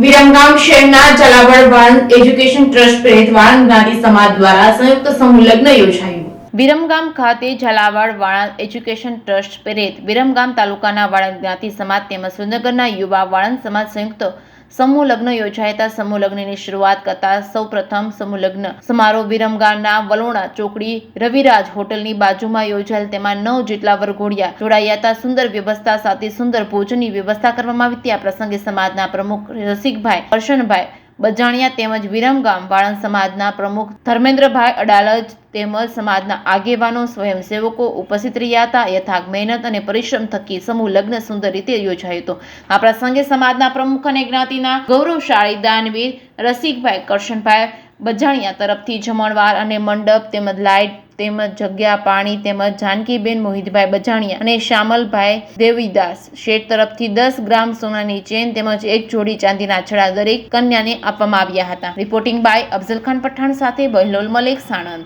વિરમગામ શહેરના ઝાલાવાડ વાળંદ education trust પ્રેરિત વાળંદ જ્ઞાતિ સમાજ દ્વારા સંયુક્ત સમૂહ લગ્ન યોજાયું. વિરમગામ ખાતે ઝાલાવાડ વાળંદ એજ્યુકેશન ટ્રસ્ટ પ્રેરિત વિરમગામ તાલુકાના વાળંદ જ્ઞાતિ સમાજ તેમજ સુરેન્દ્રનગરના યુવા વાળંદ સમાજ સંયુક્ત સમૂહ લગ્ન યોજાયા હતા. સમૂહ લગ્નની શરૂઆત કરતા સૌપ્રથમ સમૂહ લગ્ન સમારોહ વિરમગામના વલોણા ચોકડી રવિરાજ હોટલની બાજુમાં યોજાયેલ. તેમાં 9 જેટલા વરઘોડિયા જોડાયા હતા. સુંદર વ્યવસ્થા સાથે સુંદર ભોજનની વ્યવસ્થા કરવામાં આવી હતી. આ પ્રસંગે સમાજના પ્રમુખ રસિકભાઈ કરશનભાઈ બજાણિયા તેમજ વિરમગામ વાળંદ સમાજના પ્રમુખ ધર્મેન્દ્રભાઈ અડાલજ તેમજ સમાજના આગેવાનો સ્વયંસેવકો ઉપસ્થિત રહ્યા હતા. યથાર્થ મહેનત અને પરિશ્રમ થકી સમૂહ લગ્ન સુંદર રીતે યોજાયો હતો. આ પ્રસંગે સમાજના પ્રમુખ અને જ્ઞાતિના ગૌરવશાળી દાનવીર રસિકભાઈ કરશનભાઈ બજાણિયા તરફથી જમણવાર અને મંડપ તેમજ લાઇટ તેમજ જગ્યા પાણી તેમજ જાનકીબેન મોહિતભાઈ બજાણિયા અને શ્યામલભાઈ દેવીદાસ શેઠ તરફથી 10 ગ્રામ સોનાની ચેન તેમજ 1 જોડી ચાંદીના છડા દરેક કન્યાને આપવામાં આવ્યા હતા. રિપોર્ટિંગ બાય અફઝલ ખાન પઠાણ સાથે બહલોલ મલેક સાણંદ.